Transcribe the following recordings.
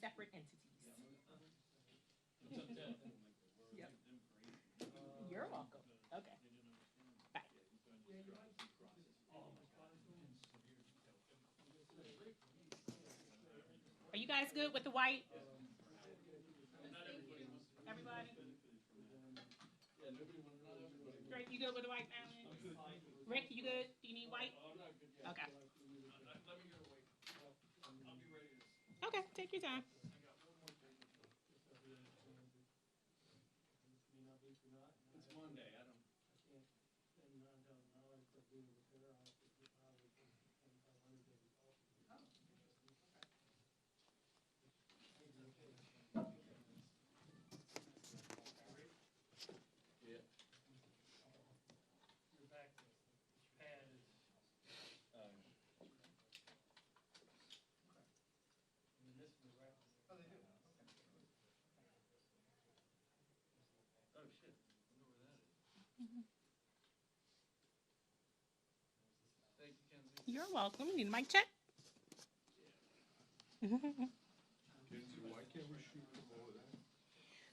separate entities. Yep. You're welcome. Okay. Bye. Are you guys good with the white? Everybody? Drake, you good with the white balance? Rick, you good? Do you need white? Okay. Okay, take your time. You're welcome. You need a mic check?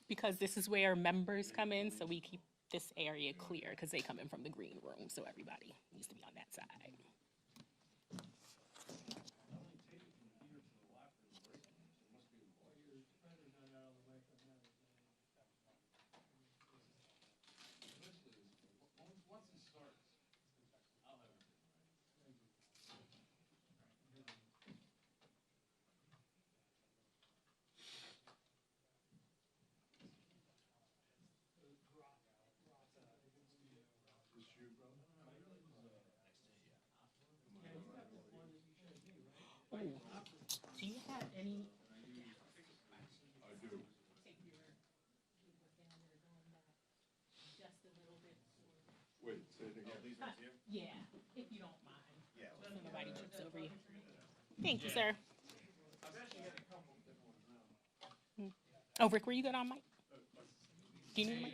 Because this is where members come in, so we keep this area clear because they come in from the green room, so everybody needs to be on that side. Oh, do you have any? I do. Take your look down there, going back just a little bit. Wait, say it again. These ones here? Yeah, if you don't mind. Yeah. So nobody trips over you. Thank you, sir. I've actually got a couple of different ones now. Oh, Rick, were you good on mic? Do you need a mic?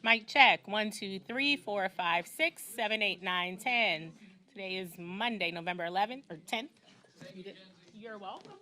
Mic check. 1, 2, 3, 4, 5, 6, 7, 8, 9, 10. Today is Monday, November 11th or 10th. You're welcome.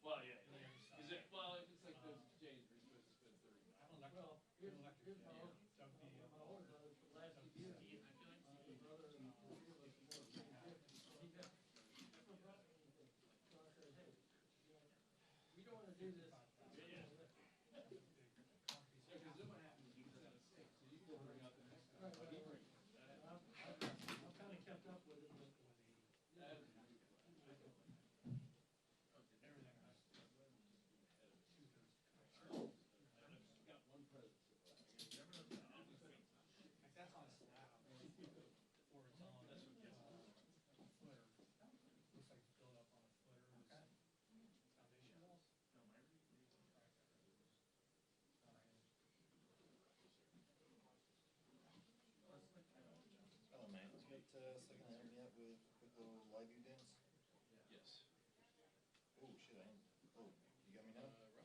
Well, yeah, On the other side. is it, well, if it's like those J's, we're supposed to spend 30. Well, here's my older brother, last year, my brother and three of us were working on it. He got, so I said, hey, you know, we don't wanna do this. Yeah. Yeah, cause then what happens, you set a six, so you can bring out the next Right, one. right, right. I've kinda kept up with it, but. Everything has to. Got one present. Like that's on slab, or it's on, That's what gets it. footer. Looks like it's built up on a footer, foundation walls. Hello, man. Let's get second item yet with a quick little live view dance. Yes. Oh shit! Oh, you got me now? Roughly.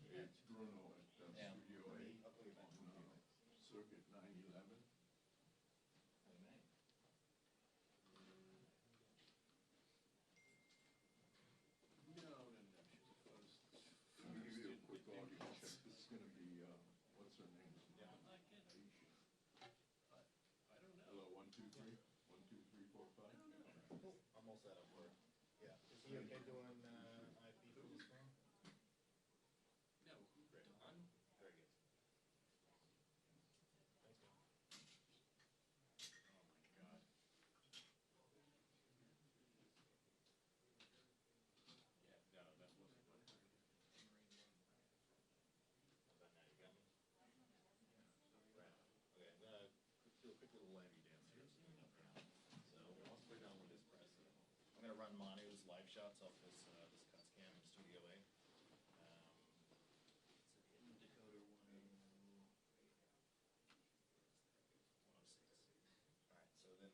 It's Bruno at Yeah. Studio A I'll call you back. on Circuit 911. Hello, man. No, she's a photo. Let me give you a quick audio check. This is gonna be, what's her name? Yeah. Aisha. I don't know. Hello, 1, 2, 3. 1, 2, 3, 4, 5. Cool. I'm all set up for it. Yeah. Is he okay doing IP full screen? No, great. Very good. Thanks, man. Oh my god. Yeah, no, that wasn't what happened. How about now? You got me? Right. Okay. I'm gonna do a quick little live view dance here. So you know for now. So once we're done with this press, I'm gonna run Manu's live shots off this this cuts cam in Studio A. It's a hidden decoder 106. All right. So then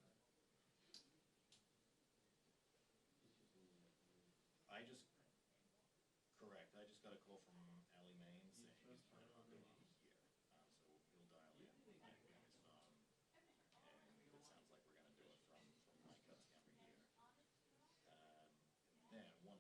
I just correct. I just got a call from Allie Main saying he's planning on doing it here. So he'll dial in on his phone, and it sounds like we're gonna do it from my cuts camera here. Then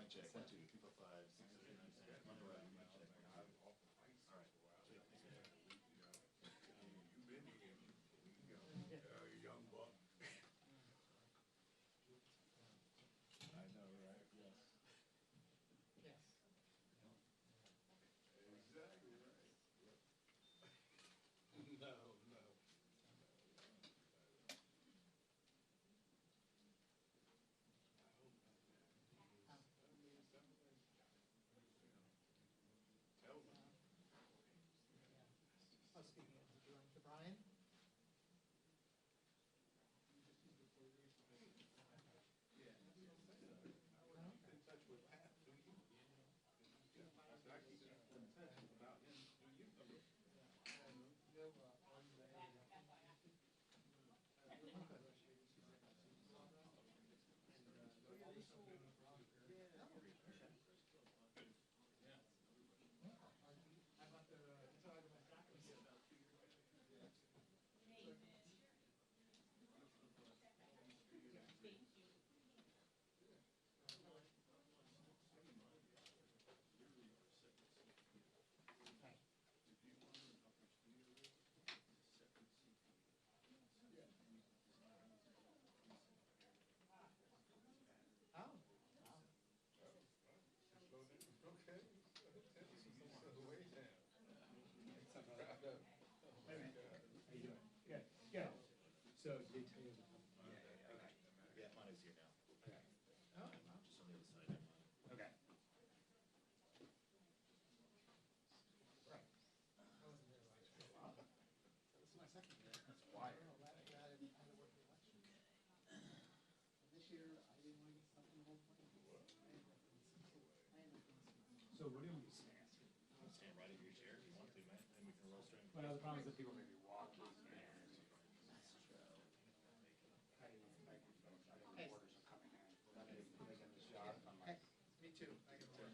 Mic check. 1, 2, 3, 4, 5, 6, 7, 8, 9, 10. On the right. Mic check. 1, 2. All right. Sweet. Thanks, man. You've been here, young buck. I know, right? Yes. Yes. Exactly right. No, no. Tell me. Oh, speaking of, did you run to Brian? Yeah. Keep in touch with Pat, do you? I said, I keep in touch about him, do you? I bought the inside of my stockings. Oh, wow. Okay. So way down. Proud of him. How you doing? Good, good. So they tell you. Okay. Yeah, Mono's here now. Okay. Oh, wow. Just on the other side. There, Mono. Okay. Right. I wasn't there last year. Wow. This is my second year. That's Well, wild. last year I had to work the election. And this year, I didn't want to get stuck in the whole plan. So what do we stand? Stand right in your chair if you want to, man. And we can roll straight. Well, the problem is that people may be walking and. I think orders are coming in. Then they get this job. I'm like. Me too. I can work.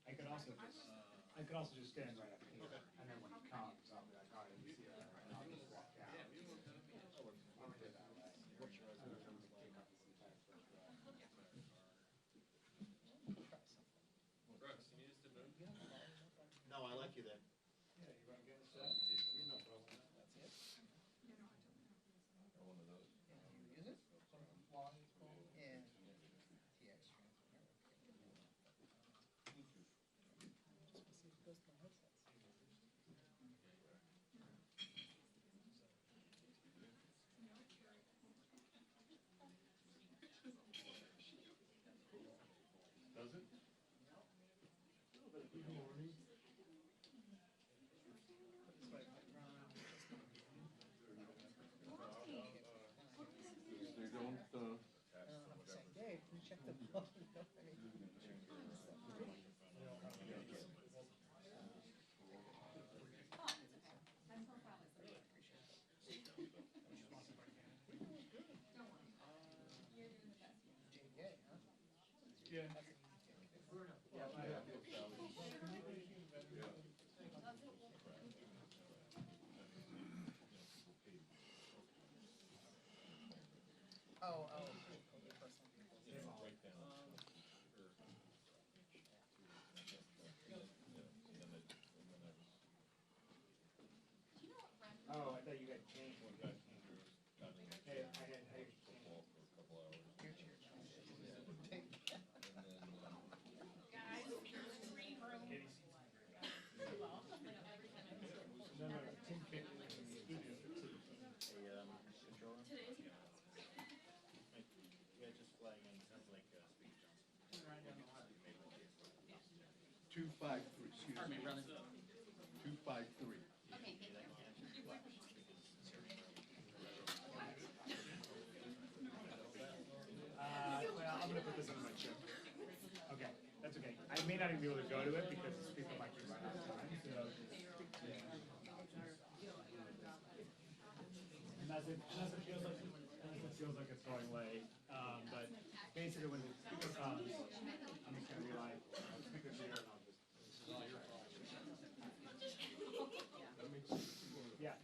I could also just stand right up here, and then when he comes, I'll be like, all right, you see that, and I'll just walk down. I'll do it that way. What's your I don't know, we pick up sometimes first drive. Brooks, you need us to move? No, I like you there. Yeah, you wanna get us Yeah, up? you too. You know, bro. That's it? One of those. Use it? Long phone? Yeah. TX transfer. Does it? Good morning. They don't, Say, Dave, can you check the phone? JJ, huh? Yeah. Yeah, I have. Oh, oh. Oh, I thought you got changed. Hey, I had. Your chair. Guys, there's three rooms. No, no, no, Tim Kent in the studio. Control room? Yeah, just flying in, sounds like Speaker Johnson. 253, excuse me. 253. Well, I'm gonna put this on my chip. Okay, that's okay. I may not even be able to go to it because the speaker might be right out of time, so. Unless it feels like it's going late, but basically when the speaker comes, I'm just gonna be like, the speaker's here and I'll just, this is all your fault. Yeah.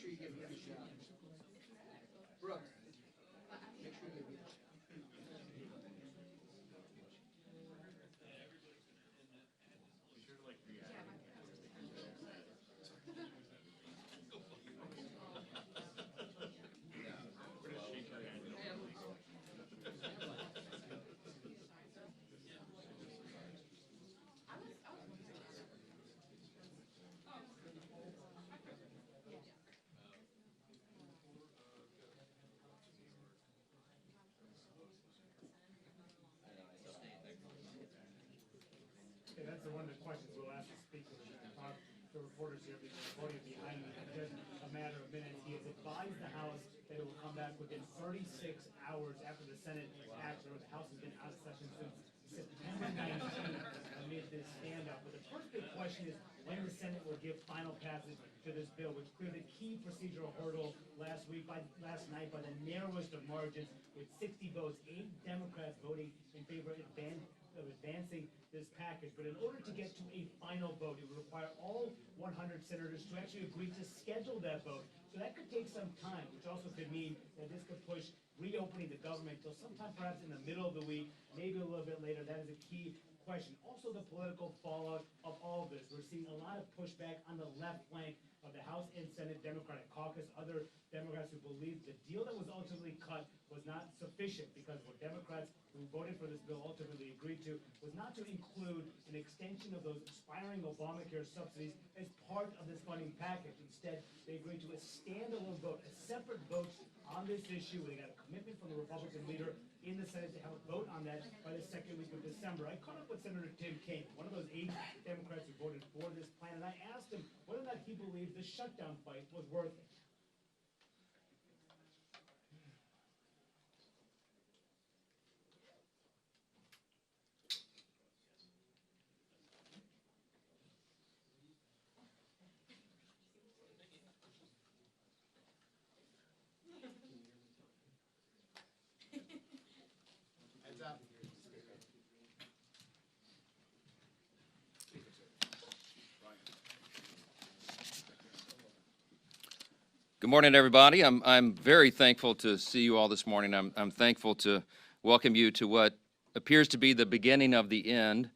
sure you give me a shot. Brooks, make sure you give me a shot. Okay, that's one of the questions we'll ask the speaker. The reporters here, because the podium behind me, in just a matter of minutes, he has advised the House that it will come back within 36 hours after the Senate acts, or the House has been out of session since September 19th amid this standoff. But the first big question is when the Senate will give final passage to this bill, which cleared a key procedural hurdle last night by the narrowest of margins, with 60 votes, 8 Democrats voting in favor of advancing this package. But in order to get to a final vote, it would require all 100 senators to actually agree to schedule that vote. So that could take some time, which also could mean that this could push reopening the government till sometime perhaps in the middle of the week, maybe a little bit later. That is a key question. Also, the political fallout of all of this. We're seeing a lot of pushback on the left flank of the House and Senate Democratic caucus. Other Democrats who believe the deal that was ultimately cut was not sufficient, because what Democrats who voted for this bill ultimately agreed to was not to include an extension of those expiring Obamacare subsidies as part of this funding package. Instead, they agreed to a standalone vote, a separate vote on this issue. They got a commitment from the Republican leader in the Senate to have a vote on that by the second week of December. I caught up with Senator Tim Kaine, one of those 8 Democrats who voted for this plan, and I asked him whether or not he believes the shutdown fight was worth it. Heads up. Good morning, everybody. I'm very thankful to see you all this morning. I'm thankful to welcome you to what appears to be the beginning of the end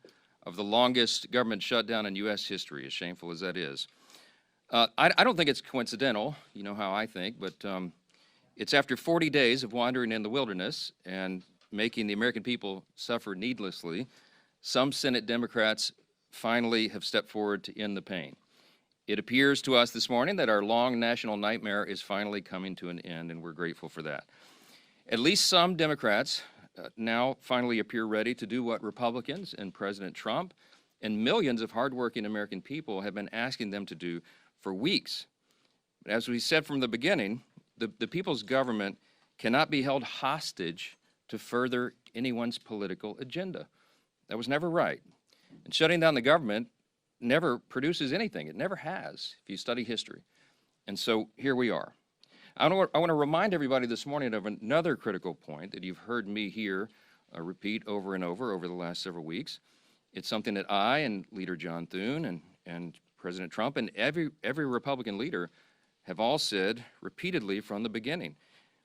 of the longest government shutdown in U.S. history, as shameful as that is. I don't think it's coincidental, you know how I think, but it's after 40 days of wandering in the wilderness and making the American people suffer needlessly, some Senate Democrats finally have stepped forward to end the pain. It appears to us this morning that our long national nightmare is finally coming to an end, and we're grateful for that. At least some Democrats now finally appear ready to do what Republicans and President Trump and millions of hardworking American people have been asking them to do for weeks. But as we said from the beginning, the people's government cannot be held hostage to further anyone's political agenda. That was never right. And shutting down the government never produces anything. It never has, if you study history. And so here we are. I want to remind everybody this morning of another critical point that you've heard me here repeat over and over the last several weeks. It's something that I and Leader John Thune and President Trump and every Republican leader have all said repeatedly from the beginning.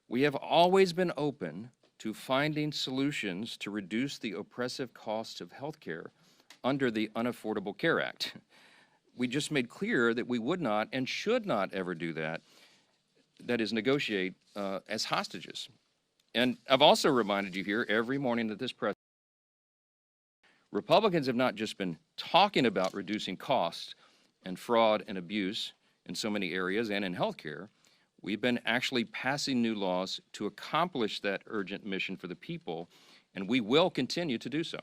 We have always been open to finding solutions to reduce the oppressive costs of health care under the Unaffordable Care Act. We just made clear that we would not and should not ever do that, that is, negotiate as hostages. And I've also reminded you here every morning that this president, Republicans have not just been talking about reducing costs and fraud and abuse in so many areas and in health care. We've been actually passing new laws to accomplish that urgent mission for the people, and we will continue to do so.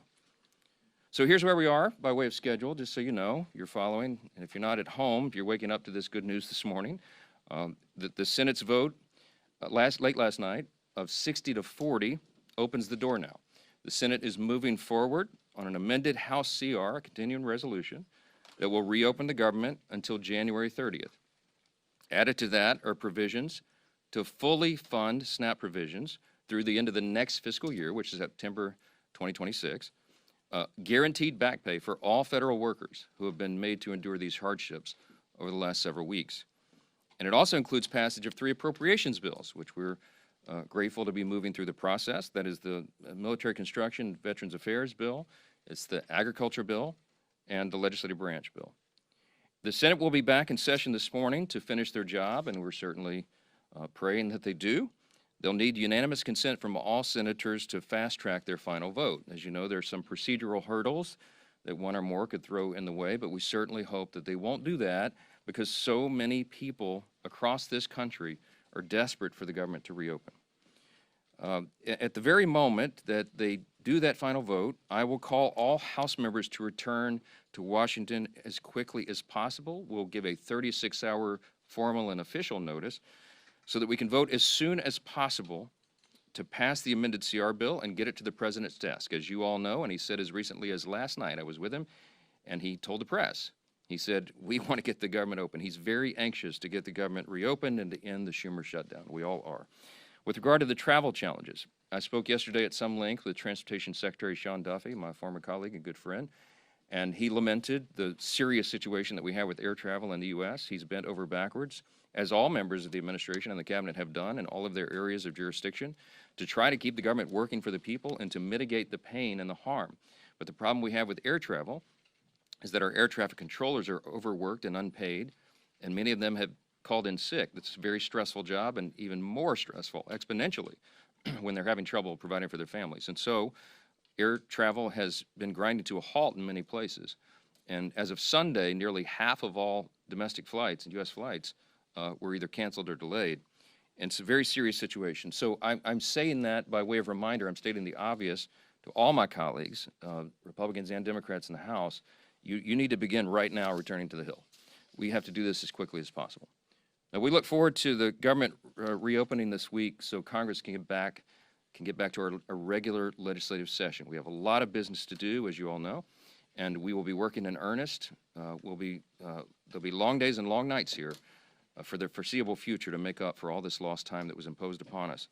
So here's where we are by way of schedule, just so you know, you're following. And if you're not at home, if you're waking up to this good news this morning, the Senate's vote late last night of 60 to 40 opens the door now. The Senate is moving forward on an amended House CR, a continuing resolution, that will reopen the government until January 30th. Added to that are provisions to fully fund SNAP provisions through the end of the next fiscal year, which is September 2026. Guaranteed back pay for all federal workers who have been made to endure these hardships over the last several weeks. And it also includes passage of 3 appropriations bills, which we're grateful to be moving through the process. That is the Military Construction Veterans Affairs Bill, it's the Agriculture Bill, and the Legislative Branch Bill. The Senate will be back in session this morning to finish their job, and we're certainly praying that they do. They'll need unanimous consent from all senators to fast-track their final vote. As you know, there are some procedural hurdles that one or more could throw in the way, but we certainly hope that they won't do that because so many people across this country are desperate for the government to reopen. At the very moment that they do that final vote, I will call all House members to return to Washington as quickly as possible. We'll give a 36-hour formal and official notice so that we can vote as soon as possible to pass the amended CR bill and get it to the president's desk. As you all know, and he said as recently as last night, I was with him, and he told the press, he said, we want to get the government open. He's very anxious to get the government reopened and to end the Schumer shutdown. We all are. With regard to the travel challenges, I spoke yesterday at some length with Transportation Secretary Sean Duffy, my former colleague and good friend, and he lamented the serious situation that we have with air travel in the U.S. He's bent over backwards, as all members of the administration and the cabinet have done in all of their areas of jurisdiction, to try to keep the government working for the people and to mitigate the pain and the harm. But the problem we have with air travel is that our air traffic controllers are overworked and unpaid, and many of them have called in sick. That's a very stressful job, and even more stressful exponentially when they're having trouble providing for their families. And so air travel has been grinding to a halt in many places. And as of Sunday, nearly half of all domestic flights and U.S. flights were either canceled or delayed. And it's a very serious situation. So I'm saying that by way of reminder. I'm stating the obvious to all my colleagues, Republicans and Democrats in the House. You need to begin right now returning to the Hill. We have to do this as quickly as possible. Now, we look forward to the government reopening this week so Congress can get back to our regular legislative session. We have a lot of business to do, as you all know, and we will be working in earnest. There'll be long days and long nights here for the foreseeable future to make up for all this lost time that was imposed upon us.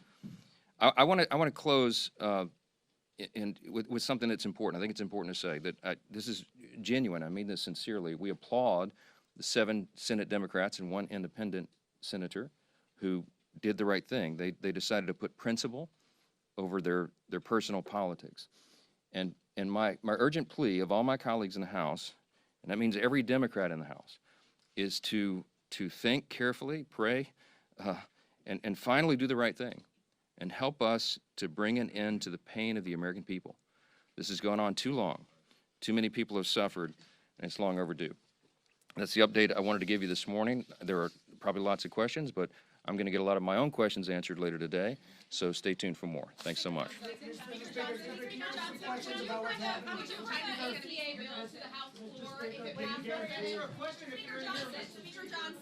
I want to close with something that's important. I think it's important to say that this is genuine. I mean this sincerely. We applaud the 7 Senate Democrats and 1 independent senator who did the right thing. They decided to put principle over their personal politics. And my urgent plea of all my colleagues in the House, and that means every Democrat in the House, is to think carefully, pray, and finally do the right thing and help us to bring an end to the pain of the American people. This has gone on too long. Too many people have suffered, and it's long overdue. That's the update I wanted to give you this morning. There are probably lots of questions, but I'm going to get a lot of my own questions answered later today, so stay tuned for more. Thanks so much. Questions about what's happening? Speaker Johnson.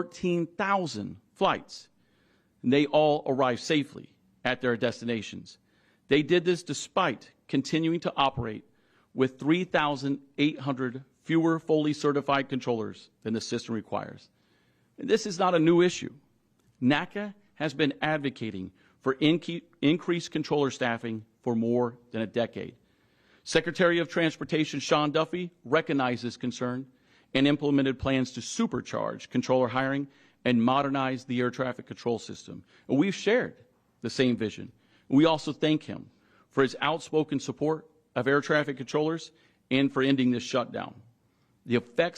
14,000 flights, and they all arrived safely at their destinations. They did this despite continuing to operate with 3,800 fewer fully certified controllers than the system requires. And this is not a new issue. NACA has been advocating for increased controller staffing for more than a decade. Secretary of Transportation Sean Duffy recognized this concern and implemented plans to supercharge controller hiring and modernize the air traffic control system. And we've shared the same vision. We also thank him for his outspoken support of air traffic controllers and for ending this shutdown. The effects